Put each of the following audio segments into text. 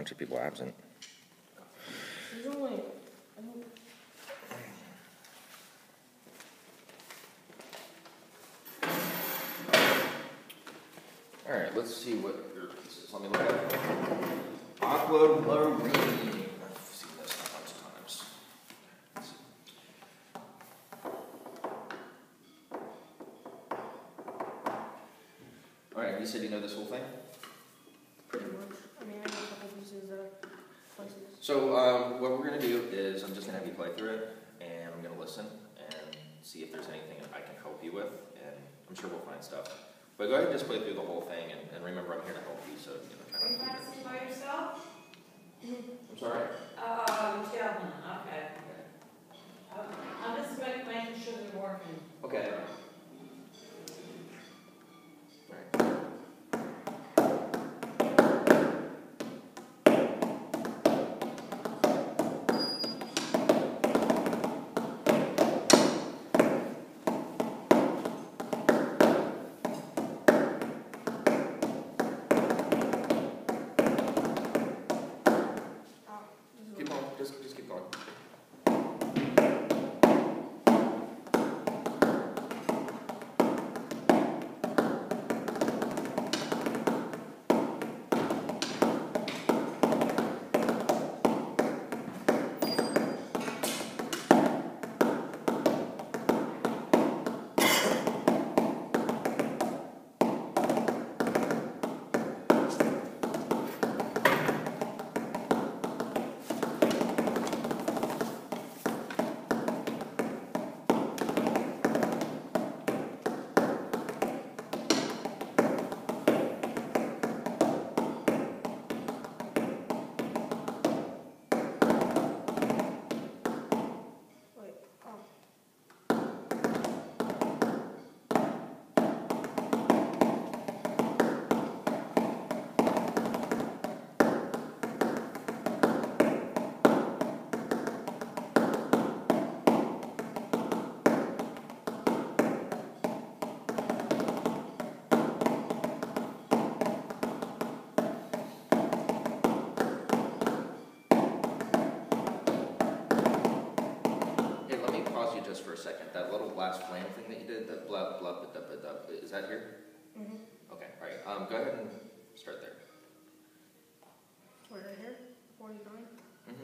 bunch of people absent. There's only, I don't... All right, let's see what your piece is. Let me look at it. Aquamarine. I've seen this a bunch of times. Let's see. All right, you said you know this whole thing? Pretty much. I mean, I know a couple pieces, places. So what we're going to do is I'm just going to have you play through it, and I'm going to listen and see if there's anything that I can help you with, and I'm sure we'll find stuff. But go ahead and just play through the whole thing, and remember I'm here to help you, so, you know, try Are you not to practicing by yourself? I'm sorry? Javelin, okay. I'm just making sure they're working. Okay. Keep going, just keep going. Just for a second, that little last flame thing that you did, that blub, blub, dub, dub, dub, is that here? Mm-hmm. Okay, all right. Go ahead and start there. Right here? 49? Mm-hmm.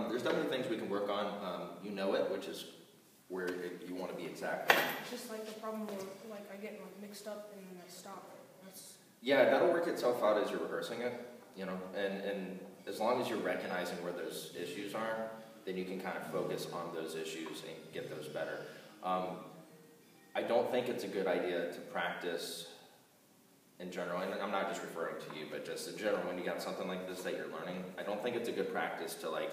There's definitely things we can work on. You know it, which is where you want to be exact. It's just like the problem where, like, I get mixed up and then I stop. Yeah, that'll work itself out as you're rehearsing it, you know, and as long as you're recognizing where those issues are, then you can kind of focus on those issues and get those better. I don't think it's a good idea to practice in general, and I'm not just referring to you, but just in general, when you got something like this that you're learning, I don't think it's a good practice to, like,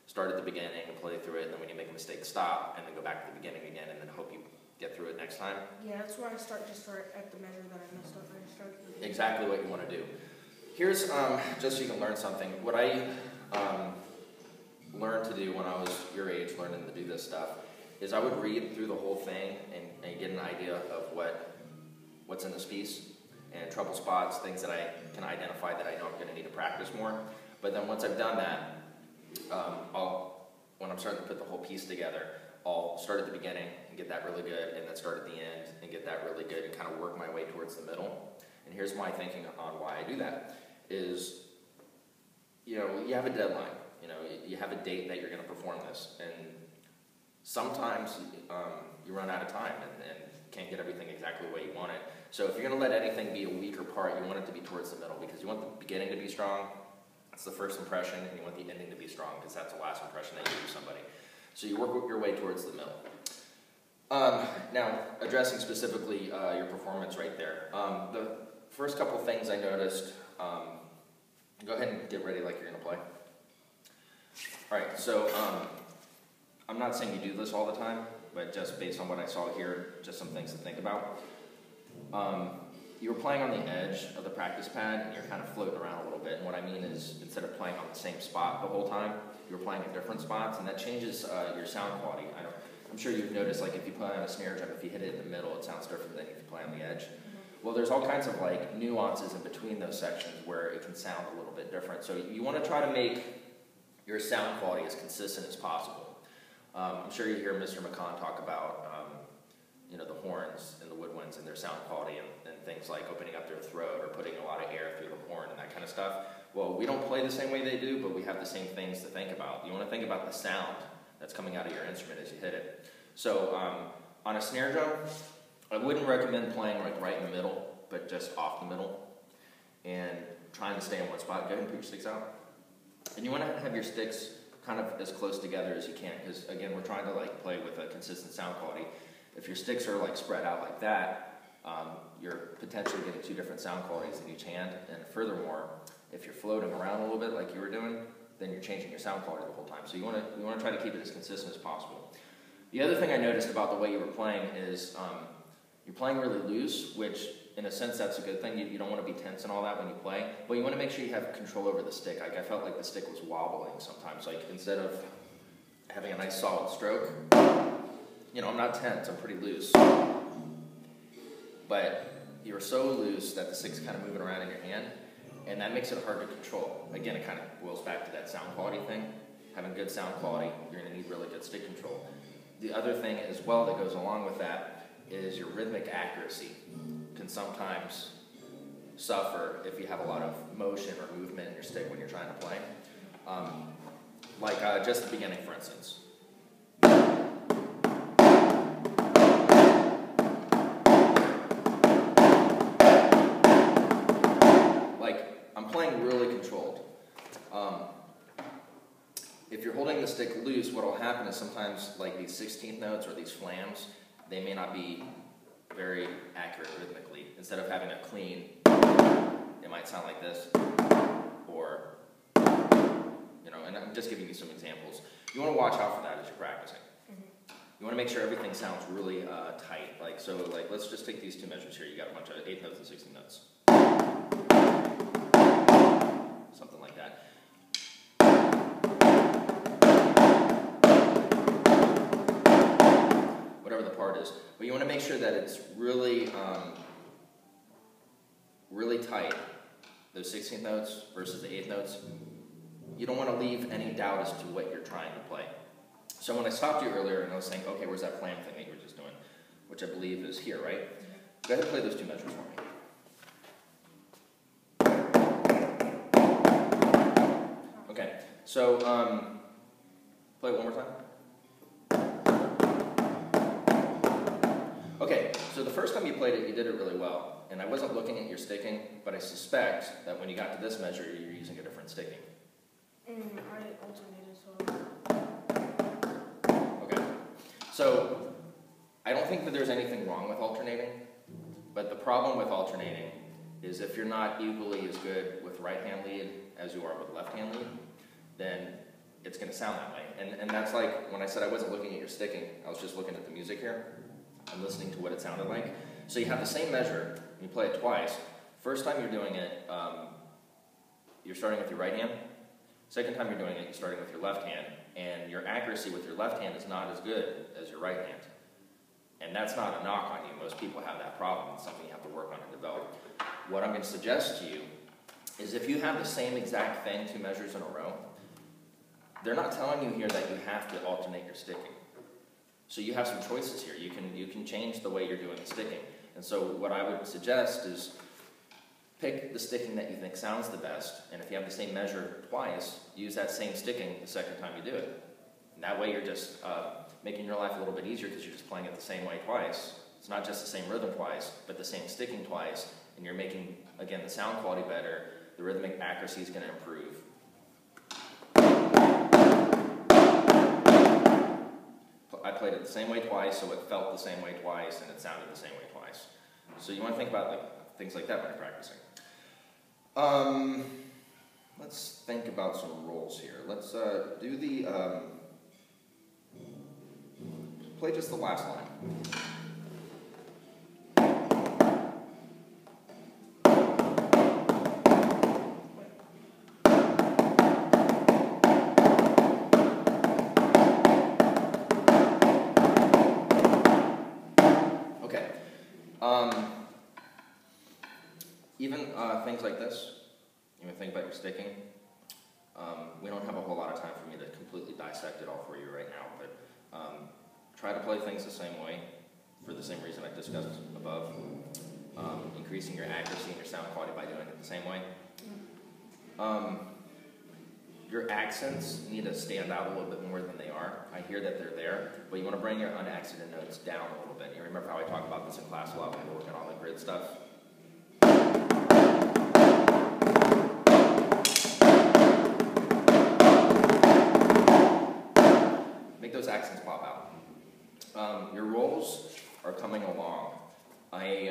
start at the beginning and play through it, and then when you make a mistake, stop, and then go back to the beginning again, and then hope you get through it next time. Yeah, that's why I start just right at the measure that I messed up. I start at the Exactly what you want to do. Here's, just so you can learn something, what I learned to do when I was your age, learning to do this stuff, is I would read through the whole thing and get an idea of what's in this piece, and trouble spots, things that I can identify that I know I'm going to need to practice more. But then once I've done that, I'll when I'm starting to put the whole piece together, I'll start at the beginning and get that really good, and then start at the end and get that really good, and kind of work my way towards the middle. And here's my thinking on why I do that, is, you know, you have a deadline, you know, you have a date that you're going to perform this, and sometimes you run out of time and can't get everything exactly the way you want it. So if you're going to let anything be a weaker part, you want it to be towards the middle, because you want the beginning to be strong, that's the first impression, and you want the ending to be strong, because that's the last impression that you give somebody. So you work your way towards the middle. Now, addressing specifically your performance right there. The first couple things I noticed, go ahead and get ready like you're going to play. All right, so I'm not saying you do this all the time, but just based on what I saw here, just some things to think about. You were playing on the edge of the practice pad, and you're kind of floating around a little bit. And what I mean is, instead of playing on the same spot the whole time, you were playing at different spots, and that changes your sound quality. I'm sure you've noticed, like if you play on a snare drum, if you hit it in the middle, it sounds different than if you play on the edge. Well, there's all kinds of like nuances in between those sections where it can sound a little bit different. So you want to try to make your sound quality as consistent as possible. I'm sure you hear Mr. McCon talk about you know, the horns and the woodwinds and their sound quality, and things like opening up their throat or putting a lot of air through the horn and that kind of stuff. Well, we don't play the same way they do, but we have the same things to think about. You want to think about the sound that's coming out of your instrument as you hit it. So on a snare drum, I wouldn't recommend playing like right in the middle, but just off the middle, and trying to stay in one spot. Go ahead and put your sticks out. And you want to have your sticks kind of as close together as you can, because again, we're trying to like play with a consistent sound quality. If your sticks are like spread out like that, you're potentially getting two different sound qualities in each hand. And furthermore, if you're floating around a little bit like you were doing, then you're changing your sound quality the whole time. So you want to try to keep it as consistent as possible. The other thing I noticed about the way you were playing is you're playing really loose, which in a sense that's a good thing. You don't want to be tense and all that when you play, but you want to make sure you have control over the stick. Like I felt like the stick was wobbling sometimes. Like instead of having a nice solid stroke, you know, I'm not tense, I'm pretty loose. But you're so loose that the stick's kind of moving around in your hand, and that makes it hard to control. Again, it kind of boils back to that sound quality thing. Having good sound quality, you're going to need really good stick control. The other thing as well that goes along with that is your rhythmic accuracy can sometimes suffer if you have a lot of motion or movement in your stick when you're trying to play. Like just the beginning, for instance. Playing really controlled. If you're holding the stick loose, what will happen is sometimes like these 16th notes or these flams, they may not be very accurate rhythmically. Instead of having a clean, it might sound like this, or, you know, and I'm just giving you some examples. You want to watch out for that as you're practicing. You want to make sure everything sounds really tight. Like, so like, let's just take these two measures here. You got a bunch of 8th notes and 16th notes. Something like that. Whatever the part is. But you want to make sure that it's really, really tight. Those 16th notes versus the 8th notes. You don't want to leave any doubt as to what you're trying to play. So when I stopped you earlier and I was saying, okay, where's that flam thing that you were just doing? Which I believe is here, right? Go ahead and play those two measures for me. Okay, so play it one more time. Okay, so the first time you played it, you did it really well. And I wasn't looking at your sticking, but I suspect that when you got to this measure, you're using a different sticking. I alternated, so... Okay, so I don't think that there's anything wrong with alternating, but the problem with alternating is if you're not equally as good with right-hand lead as you are with left-hand lead, then it's going to sound that way. And that's like when I said I wasn't looking at your sticking, I was just looking at the music here. I'm listening to what it sounded like. So you have the same measure, you play it twice. First time you're doing it, you're starting with your right hand. Second time you're doing it, you're starting with your left hand. And your accuracy with your left hand is not as good as your right hand. And that's not a knock on you. Most people have that problem. It's something you have to work on and develop. What I'm going to suggest to you is if you have the same exact thing 2 measures in a row, they're not telling you here that you have to alternate your sticking. So you have some choices here. You can change the way you're doing the sticking. And so what I would suggest is pick the sticking that you think sounds the best, and if you have the same measure twice, use that same sticking the second time you do it. And that way you're just making your life a little bit easier because you're just playing it the same way twice. It's not just the same rhythm twice, but the same sticking twice, and you're making, again, the sound quality better, the rhythmic accuracy is going to improve. I played it the same way twice, so it felt the same way twice, and it sounded the same way twice. So you want to think about things like that when you're practicing. Let's think about some rolls here. Let's do the, play just the last line. Okay. Even things like this, you know, think about your sticking. We don't have a whole lot of time for me to completely dissect it all for you right now, but try to play things the same way for the same reason I discussed above. Increasing your accuracy and your sound quality by doing it the same way. Your accents need to stand out a little bit more than they are. I hear that they're there, but you want to bring your unaccented notes down a little bit. You remember how I talked about this in class a lot when we were working on the grid stuff? Make those accents pop out. Your rolls are coming along. I'm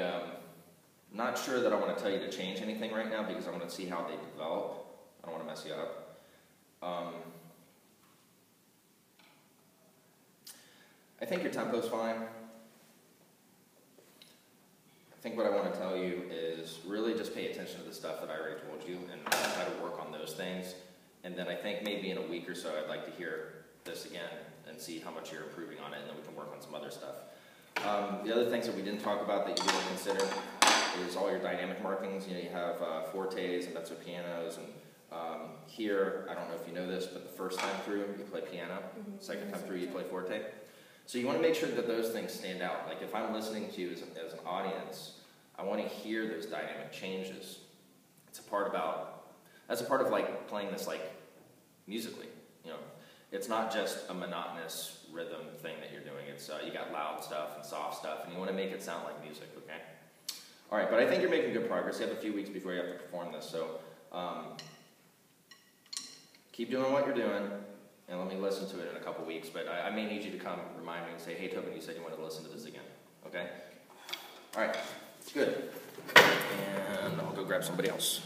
not sure that I want to tell you to change anything right now because I want to see how they develop. I don't want to mess you up. I think your tempo's fine. I think what I want to tell you is really just pay attention to the stuff that I already told you and try to work on those things. And then I think maybe in a week or so I'd like to hear this again and see how much you're improving on it, and then we can work on some other stuff. The other things that we didn't talk about that you didn't consider is all your dynamic markings. You know, you have fortes and mezzo pianos, and here, I don't know if you know this, but the first time through you play piano, second time through you play forte. So you want to make sure that those things stand out. Like if I'm listening to you as an audience, I want to hear those dynamic changes. That's a part of like playing this like musically, you know. It's not just a monotonous rhythm thing that you're doing. It's you got loud stuff and soft stuff, and you want to make it sound like music, okay? All right, but I think you're making good progress. You have a few weeks before you have to perform this, so keep doing what you're doing, and let me listen to it in a couple weeks. But I may need you to come remind me and say, hey, Tobin, you said you wanted to listen to this again, okay? All right, good. And I'll go grab somebody else.